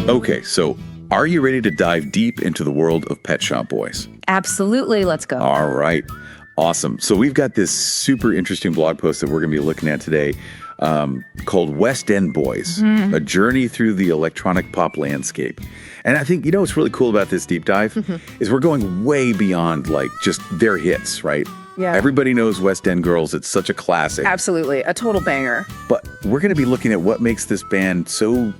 Okay, so are you ready to dive deep into the world of Pet Shop Boys? Absolutely. Let's go. All right. Awesome. So we've got this super interesting blog post that we're going to be looking at today called West End Boys, a journey through the electronic pop landscape. And I think, what's really cool about this deep dive is we're going way beyond like just their hits, right? Yeah. Everybody knows West End Girls. It's such a classic. Absolutely. A total banger. But we're going to be looking at what makes this band so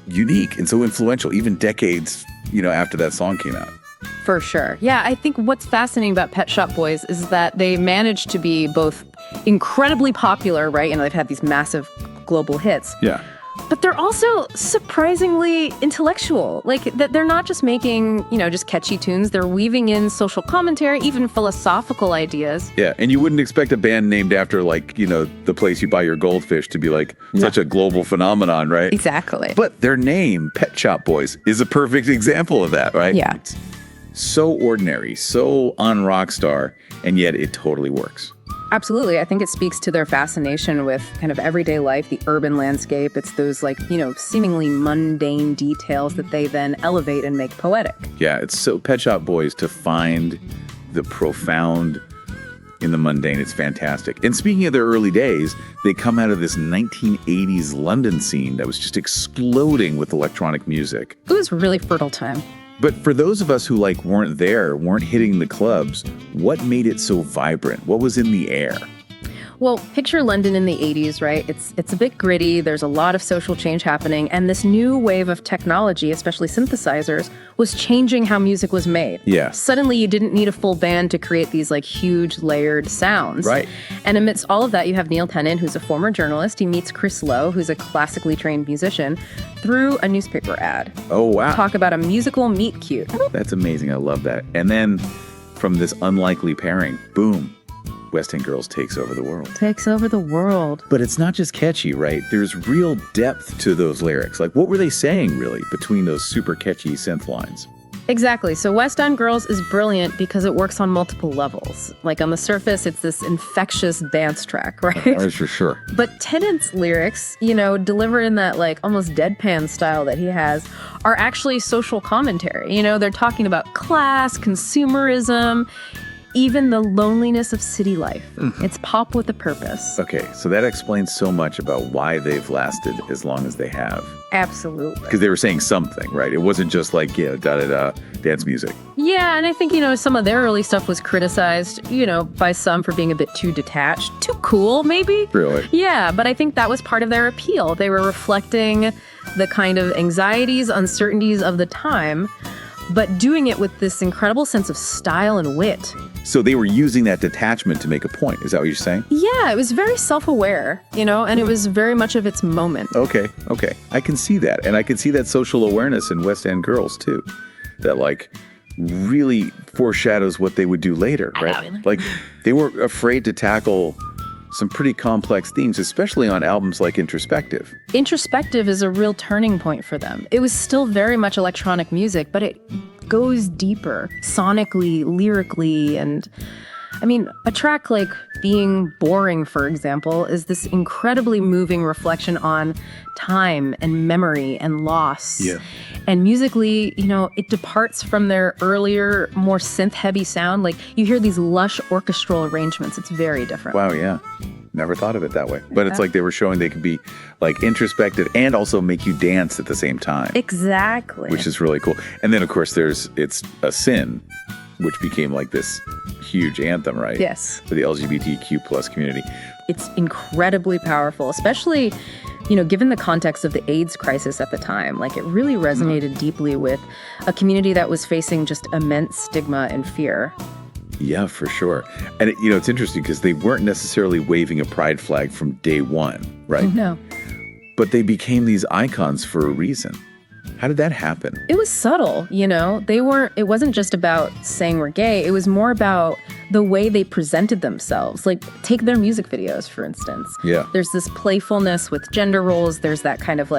unique and so influential, even decades, after that song came out. For sure. Yeah, I think what's fascinating about Pet Shop Boys is that they managed to be both incredibly popular, right? They've had these massive global hits. Yeah. But they're also surprisingly intellectual. Like, they're not just making, just catchy tunes. They're weaving in social commentary, even philosophical ideas. Yeah, and you wouldn't expect a band named after, like, the place you buy your goldfish to be, like, such a global phenomenon, right? Exactly. But their name, Pet Shop Boys, is a perfect example of that, right? Yeah. It's so ordinary, so un-rockstar, and yet it totally works. Absolutely. I think it speaks to their fascination with kind of everyday life, the urban landscape. It's those seemingly mundane details that they then elevate and make poetic. Yeah, it's so Pet Shop Boys to find the profound in the mundane. It's fantastic. And speaking of their early days, they come out of this 1980s London scene that was just exploding with electronic music. It was really fertile time. But for those of us who weren't there, weren't hitting the clubs, what made it so vibrant? What was in the air? Well, picture London in the 80s, right? It's a bit gritty. There's a lot of social change happening. And this new wave of technology, especially synthesizers, was changing how music was made. Yeah. Suddenly, you didn't need a full band to create these huge layered sounds. Right. And amidst all of that, you have Neil Tennant, who's a former journalist. He meets Chris Lowe, who's a classically trained musician, through a newspaper ad. Oh, wow. Talk about a musical meet cute. That's amazing. I love that. And then from this unlikely pairing, boom, West End Girls takes over the world. Takes over the world. But it's not just catchy, right? There's real depth to those lyrics. Like, what were they saying, really, between those super catchy synth lines? Exactly. So West End Girls is brilliant because it works on multiple levels. Like, on the surface, it's this infectious dance track, right? That's for sure. But Tennant's lyrics, delivered in that almost deadpan style that he has, are actually social commentary. They're talking about class, consumerism, even the loneliness of city life. It's pop with a purpose. Okay, so that explains so much about why they've lasted as long as they have. Absolutely. Because they were saying something, right? It wasn't just da-da-da, dance music. Yeah, and I think, some of their early stuff was criticized, by some for being a bit too detached, too cool, maybe? Really? Yeah, but I think that was part of their appeal. They were reflecting the kind of anxieties, uncertainties of the time, but doing it with this incredible sense of style and wit. So they were using that detachment to make a point. Is that what you're saying? Yeah, it was very self-aware, and it was very much of its moment. Okay. I can see that. And I can see that social awareness in West End Girls, too. That, really foreshadows what they would do later, right? They were afraid to tackle some pretty complex themes, especially on albums like Introspective. Introspective is a real turning point for them. It was still very much electronic music, but it goes deeper, sonically, lyrically, and a track like Being Boring, for example, is this incredibly moving reflection on time and memory and loss. Yeah. And musically, it departs from their earlier, more synth-heavy sound. You hear these lush orchestral arrangements. It's very different. Wow, yeah. Never thought of it that way. But it's like they were showing they could be introspective and also make you dance at the same time. Exactly. Which is really cool. And then, of course, it's a Sin, which became this huge anthem, right? Yes. For the LGBTQ plus community. It's incredibly powerful, especially, given the context of the AIDS crisis at the time. It really resonated deeply with a community that was facing just immense stigma and fear. Yeah, for sure. And, it's interesting because they weren't necessarily waving a pride flag from day one, right? No. But they became these icons for a reason. How did that happen? It was subtle, it wasn't just about saying we're gay. It was more about the way they presented themselves. Take their music videos, for instance. Yeah. There's this playfulness with gender roles. There's that kind of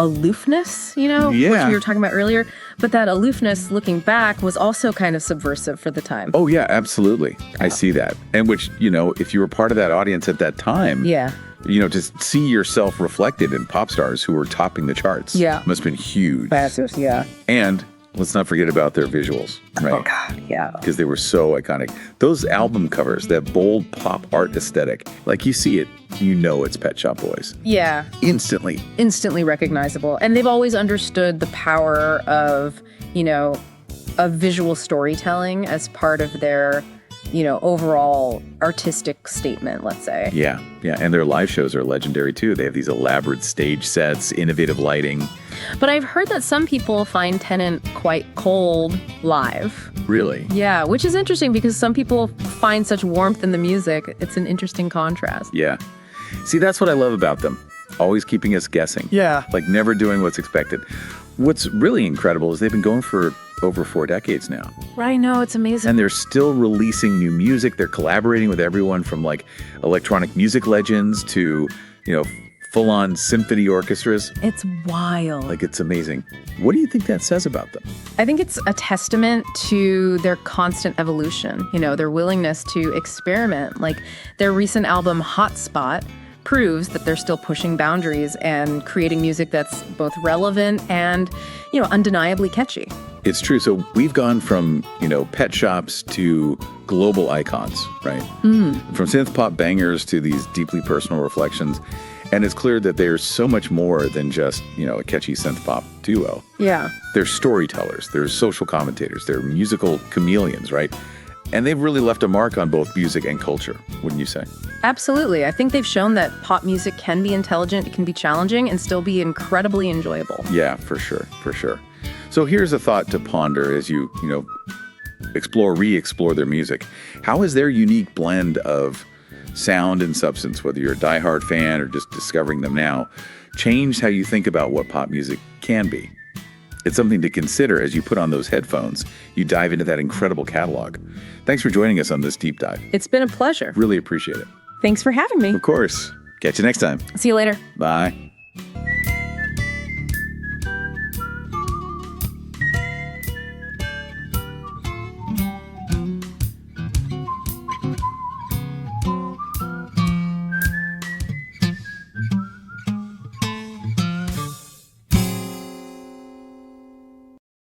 aloofness, which we were talking about earlier. But that aloofness, looking back, was also kind of subversive for the time. Oh, yeah, absolutely. I see that. And which, if you were part of that audience at that time, yeah, to see yourself reflected in pop stars who were topping the charts. Yeah. Must have been huge. Massive, yeah. And let's not forget about their visuals, right? Oh, God, yeah. Because they were so iconic. Those album covers, that bold pop art aesthetic, like you see it, it's Pet Shop Boys. Yeah. Instantly. Instantly recognizable. And they've always understood the power of, of visual storytelling as part of their, overall artistic statement, let's say. Yeah. And their live shows are legendary too. They have these elaborate stage sets, innovative lighting. But I've heard that some people find Tennant quite cold live. Really? Yeah, which is interesting because some people find such warmth in the music. It's an interesting contrast. Yeah. See, that's what I love about them. Always keeping us guessing. Yeah. Like never doing what's expected. What's really incredible is they've been going for over 4 decades now. Right, no, it's amazing. And they're still releasing new music. They're collaborating with everyone from like electronic music legends to, full-on symphony orchestras. It's wild. Like, it's amazing. What do you think that says about them? I think it's a testament to their constant evolution, their willingness to experiment. Like their recent album, Hotspot, proves that they're still pushing boundaries and creating music that's both relevant and, undeniably catchy. It's true. So we've gone from, pet shops to global icons, right? From synth pop bangers to these deeply personal reflections. And it's clear that they're so much more than just, a catchy synth pop duo. Yeah. They're storytellers, they're social commentators, they're musical chameleons, right? And they've really left a mark on both music and culture, wouldn't you say? Absolutely. I think they've shown that pop music can be intelligent, it can be challenging, and still be incredibly enjoyable. Yeah, for sure. So here's a thought to ponder as you, re-explore their music. How has their unique blend of sound and substance, whether you're a diehard fan or just discovering them now, changed how you think about what pop music can be? It's something to consider as you put on those headphones. You dive into that incredible catalog. Thanks for joining us on this deep dive. It's been a pleasure. Really appreciate it. Thanks for having me. Of course. Catch you next time. See you later. Bye.